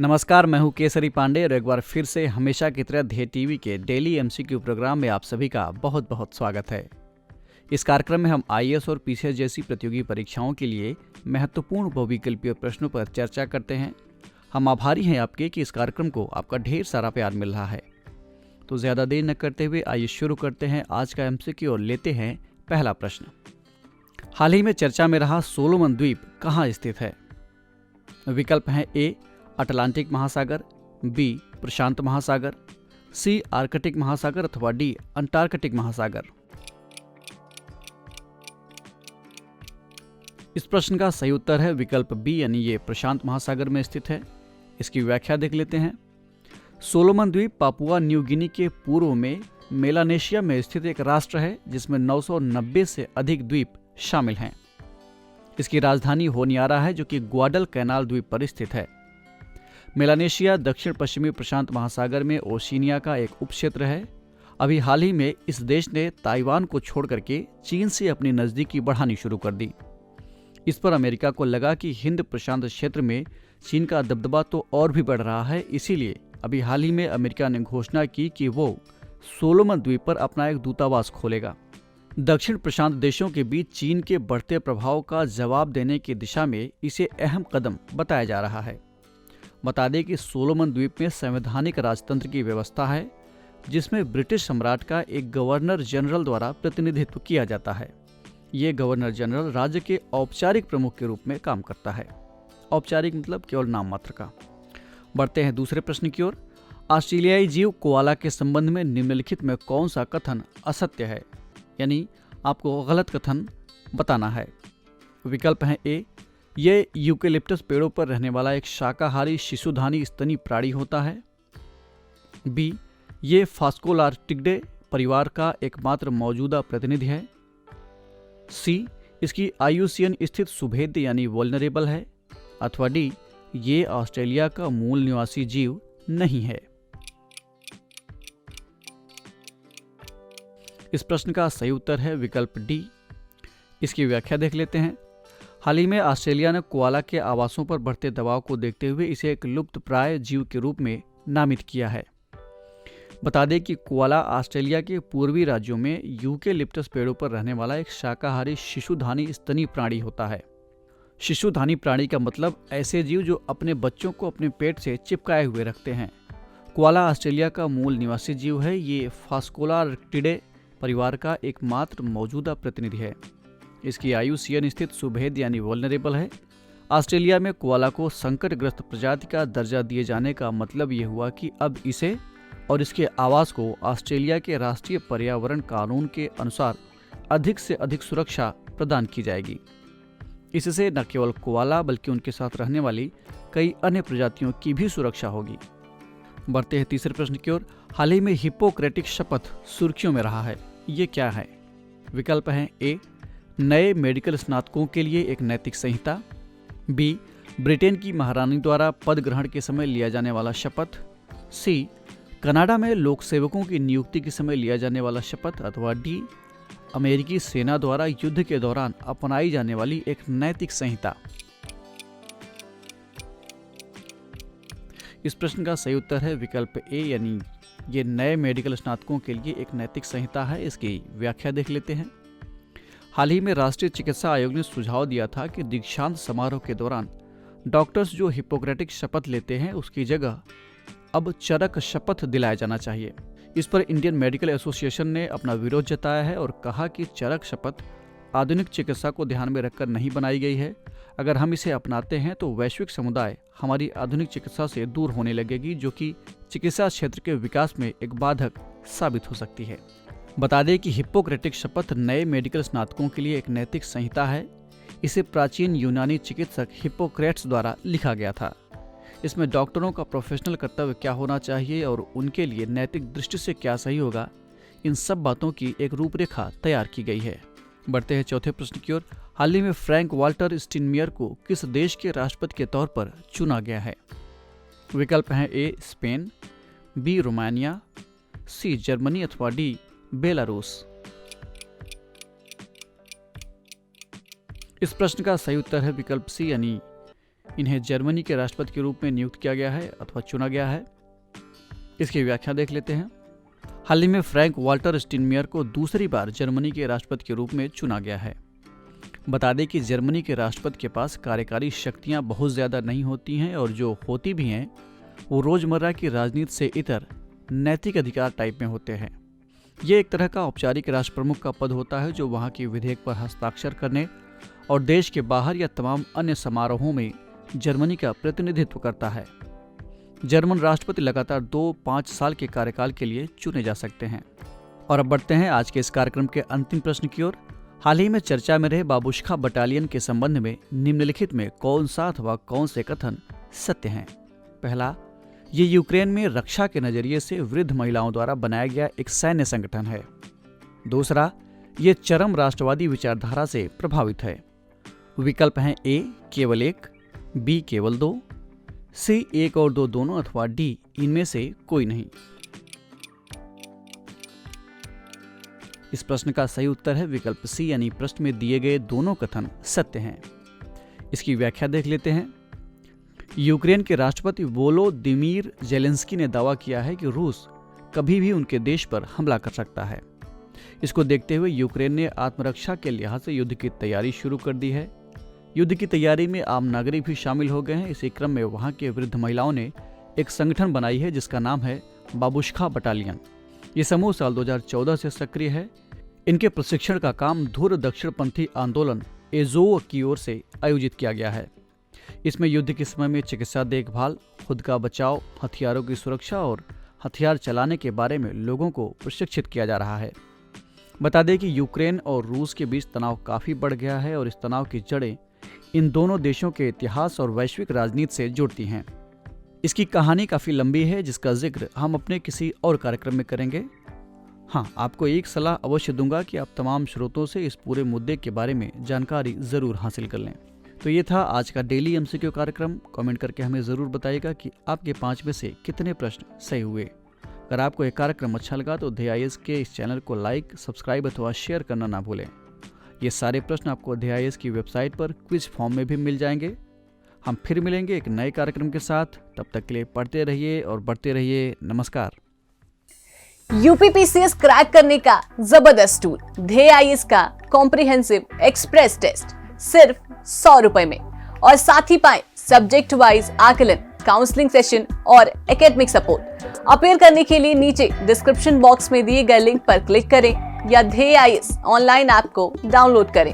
नमस्कार, मैं हूं केसरी पांडे और एक बार फिर से हमेशा की तरह ध्येय टीवी के डेली एमसीक्यू प्रोग्राम में आप सभी का बहुत बहुत स्वागत है। इस कार्यक्रम में हम आईएएस और पीसीएस जैसी प्रतियोगी परीक्षाओं के लिए महत्वपूर्ण बहुविकल्पीय प्रश्नों पर चर्चा करते हैं। हम आभारी हैं आपके कि इस कार्यक्रम को आपका ढेर सारा प्यार मिल रहा है। तो ज़्यादा देर न करते हुए आइए शुरू करते हैं आज का एमसीक्यू और लेते हैं पहला प्रश्न। हाल ही में चर्चा में रहा सोलोमन द्वीप कहाँ स्थित है? विकल्प हैं ए अटलांटिक महासागर, बी प्रशांत महासागर, सी आर्कटिक महासागर अथवा डी अंटार्कटिक महासागर। इस प्रश्न का सही उत्तर है विकल्प बी यानी ये प्रशांत महासागर में स्थित है। इसकी व्याख्या देख लेते हैं। सोलोमन द्वीप पापुआ न्यू गिनी के पूर्व में मेलानेशिया में स्थित एक राष्ट्र है जिसमें 990 से अधिक द्वीप शामिल हैं। इसकी राजधानी होनियारा है जो कि ग्वाडल कैनाल द्वीप पर स्थित है। मेलानेशिया दक्षिण पश्चिमी प्रशांत महासागर में ओशिनिया का एक उपक्षेत्र है। अभी हाल ही में इस देश ने ताइवान को छोड़ करके चीन से अपनी नज़दीकी बढ़ानी शुरू कर दी। इस पर अमेरिका को लगा कि हिंद प्रशांत क्षेत्र में चीन का दबदबा तो और भी बढ़ रहा है, इसीलिए अभी हाल ही में अमेरिका ने घोषणा की कि वो सोलोमन द्वीप पर अपना एक दूतावास खोलेगा। दक्षिण प्रशांत देशों के बीच चीन के बढ़ते प्रभाव का जवाब देने की दिशा में इसे अहम कदम बताया जा रहा है। बता दें कि सोलोमन द्वीप में संवैधानिक राजतंत्र की व्यवस्था है जिसमें ब्रिटिश सम्राट का एक गवर्नर जनरल द्वारा प्रतिनिधित्व किया जाता है। ये गवर्नर जनरल राज्य के औपचारिक प्रमुख के रूप में काम करता है। औपचारिक मतलब केवल नाम मात्र का। बढ़ते हैं दूसरे प्रश्न की ओर। ऑस्ट्रेलियाई जीव कोआला के संबंध में निम्नलिखित में कौन सा कथन असत्य है, यानी आपको गलत कथन बताना है। विकल्प हैं ए ये यूकेलिप्टस पेड़ों पर रहने वाला एक शाकाहारी शिशुधानी स्तनी प्राणी होता है, बी ये फास्कोलार्टिडे परिवार का एकमात्र मौजूदा प्रतिनिधि है, सी इसकी आयुसीएन स्थित सुभेद्य यानी वल्नरेबल है, अथवा डी ये ऑस्ट्रेलिया का मूल निवासी जीव नहीं है। इस प्रश्न का सही उत्तर है विकल्प डी। इसकी व्याख्या देख लेते हैं। हाल ही में ऑस्ट्रेलिया ने कोआला के आवासों पर बढ़ते दबाव को देखते हुए इसे एक लुप्तप्राय जीव के रूप में नामित किया है। बता दें कि कोआला ऑस्ट्रेलिया के पूर्वी राज्यों में यूकेलिप्टस पेड़ों पर रहने वाला एक शाकाहारी शिशुधानी स्तनी प्राणी होता है। शिशुधानी प्राणी का मतलब ऐसे जीव जो अपने बच्चों को अपने पेट से चिपकाए हुए रखते हैं। कोआला ऑस्ट्रेलिया का मूल निवासी जीव है। ये फास्कोलार्टिडे परिवार का एकमात्र मौजूदा प्रतिनिधि है। इसकी आयु सीएन स्थित सुभेद यानी वल्नरेबल है। ऑस्ट्रेलिया में कोआला को संकटग्रस्त प्रजाति का दर्जा दिए जाने का मतलब ये हुआ कि अब इसे और इसके आवास को ऑस्ट्रेलिया के राष्ट्रीय पर्यावरण कानून के अनुसार अधिक से अधिक सुरक्षा प्रदान की जाएगी। इससे न केवल कोआला बल्कि उनके साथ रहने वाली कई अन्य प्रजातियों की भी सुरक्षा होगी। बढ़ते हैं तीसरे प्रश्न की ओर। हाल ही में हिप्पोक्रेटिक शपथ सुर्खियों में रहा है, ये क्या है? विकल्प हैं ए नए मेडिकल स्नातकों के लिए एक नैतिक संहिता, बी ब्रिटेन की महारानी द्वारा पद ग्रहण के समय लिया जाने वाला शपथ, सी कनाडा में लोक सेवकों की नियुक्ति के समय लिया जाने वाला शपथ, अथवा डी अमेरिकी सेना द्वारा युद्ध के दौरान अपनाई जाने वाली एक नैतिक संहिता। इस प्रश्न का सही उत्तर है विकल्प ए यानी ये नए मेडिकल स्नातकों के लिए एक नैतिक संहिता है। इसकी व्याख्या देख लेते हैं। हाल ही में राष्ट्रीय चिकित्सा आयोग ने सुझाव दिया था कि दीक्षांत समारोह के दौरान डॉक्टर्स जो हिप्पोक्रेटिक शपथ लेते हैं उसकी जगह अब चरक शपथ दिलाया जाना चाहिए। इस पर इंडियन मेडिकल एसोसिएशन ने अपना विरोध जताया है और कहा कि चरक शपथ आधुनिक चिकित्सा को ध्यान में रखकर नहीं बनाई गई है। अगर हम इसे अपनाते हैं तो वैश्विक समुदाय हमारी आधुनिक चिकित्सा से दूर होने लगेगी, जो कि चिकित्सा क्षेत्र के विकास में एक बाधक साबित हो सकती है। बता दें कि हिप्पोक्रेटिक शपथ नए मेडिकल स्नातकों के लिए एक नैतिक संहिता है। इसे प्राचीन यूनानी चिकित्सक हिप्पोक्रेट्स द्वारा लिखा गया था। इसमें डॉक्टरों का प्रोफेशनल कर्तव्य क्या होना चाहिए और उनके लिए नैतिक दृष्टि से क्या सही होगा, इन सब बातों की एक रूपरेखा तैयार की गई है। बढ़ते हैं चौथे प्रश्न की ओर। हाल ही में फ्रैंक वाल्टर स्टीनमियर को किस देश के राष्ट्रपति के तौर पर चुना गया है? विकल्प हैं A Spain, B Romania, C Germany अथवा डी बेलारूस। इस प्रश्न का सही उत्तर है विकल्प सी यानी इन्हें जर्मनी के राष्ट्रपति के रूप में नियुक्त किया गया है अथवा चुना गया है? इसकी व्याख्या देख लेते हैं। हाल ही में फ्रैंक वाल्टर स्टीनमेयर को दूसरी बार जर्मनी के राष्ट्रपति के रूप में चुना गया है। बता दें कि जर्मनी के राष्ट्रपति के पास कार्यकारी शक्तियां बहुत ज़्यादा नहीं होती हैं और जो होती भी हैं वो रोज़मर्रा की राजनीति से इतर नैतिक अधिकार टाइप में होते हैं। ये एक तरह का औपचारिक राष्ट्र प्रमुख का पद होता है जो वहाँ के विधेयक पर हस्ताक्षर करने और देश के बाहर या तमाम अन्य समारोहों में जर्मनी का प्रतिनिधित्व करता है। जर्मन राष्ट्रपति लगातार 2-5 साल के कार्यकाल के लिए चुने जा सकते हैं। और अब बढ़ते हैं आज के इस कार्यक्रम के अंतिम प्रश्न की ओर। हाल ही में चर्चा में रहे बाबुश्का बटालियन के संबंध में निम्नलिखित में कौन सा अथवा कौन से कथन सत्य हैं? पहला, ये यूक्रेन में रक्षा के नजरिए से वृद्ध महिलाओं द्वारा बनाया गया एक सैन्य संगठन है। दूसरा, ये चरम राष्ट्रवादी विचारधारा से प्रभावित है। विकल्प हैं ए केवल 1, बी केवल 2, सी 1 और 2 दोनों अथवा डी इनमें से कोई नहीं। इस प्रश्न का सही उत्तर है विकल्प सी यानी प्रश्न में दिए गए दोनों कथन सत्य हैं। इसकी व्याख्या देख लेते हैं। यूक्रेन के राष्ट्रपति वोलोदिमीर जेलेंस्की ने दावा किया है कि रूस कभी भी उनके देश पर हमला कर सकता है। इसको देखते हुए यूक्रेन ने आत्मरक्षा के लिहाज से युद्ध की तैयारी शुरू कर दी है। युद्ध की तैयारी में आम नागरिक भी शामिल हो गए हैं। इसी क्रम में वहां के वृद्ध महिलाओं ने एक संगठन बनाई है जिसका नाम है बाबुश्का बटालियन। ये समूह साल 2014 से सक्रिय है। इनके प्रशिक्षण का काम धुर दक्षिणपंथी आंदोलन एजोव की ओर से आयोजित किया गया है। इसमें युद्ध के समय में चिकित्सा देखभाल, खुद का बचाव, हथियारों की सुरक्षा और हथियार चलाने के बारे में लोगों को प्रशिक्षित किया जा रहा है। बता दें कि यूक्रेन और रूस के बीच तनाव काफ़ी बढ़ गया है और इस तनाव की जड़ें इन दोनों देशों के इतिहास और वैश्विक राजनीति से जुड़ती हैं। इसकी कहानी काफ़ी लंबी है जिसका जिक्र हम अपने किसी और कार्यक्रम में करेंगे। हाँ, आपको एक सलाह अवश्य दूंगा कि आप तमाम स्रोतों से इस पूरे मुद्दे के बारे में जानकारी ज़रूर हासिल कर लें। तो ये था आज का डेली एमसीक्यू कार्यक्रम। कमेंट करके हमें ज़रूर बताइएगा कि आपके 5 में से कितने प्रश्न सही हुए। अगर आपको ये कार्यक्रम अच्छा लगा तो DIS के इस चैनल को लाइक, सब्सक्राइब अथवा शेयर करना ना भूलें। ये सारे प्रश्न आपको DIS की वेबसाइट पर क्विज फॉर्म में भी मिल जाएंगे। हम फिर मिलेंगे एक नए कार्यक्रम के साथ। तब तक के लिए पढ़ते रहिए और बढ़ते रहिए। नमस्कार। UPPCS क्रैक करने का जबरदस्त टूल DIS का कॉम्प्रिहेंसिव एक्सप्रेस टेस्ट सिर्फ 100 रुपए में, और साथ ही पाएं सब्जेक्ट वाइज आकलन, काउंसलिंग सेशन और एकेडमिक सपोर्ट। अपेयर करने के लिए नीचे डिस्क्रिप्शन बॉक्स में दिए गए लिंक पर क्लिक करें या DIS ऑनलाइन ऐप को डाउनलोड करें।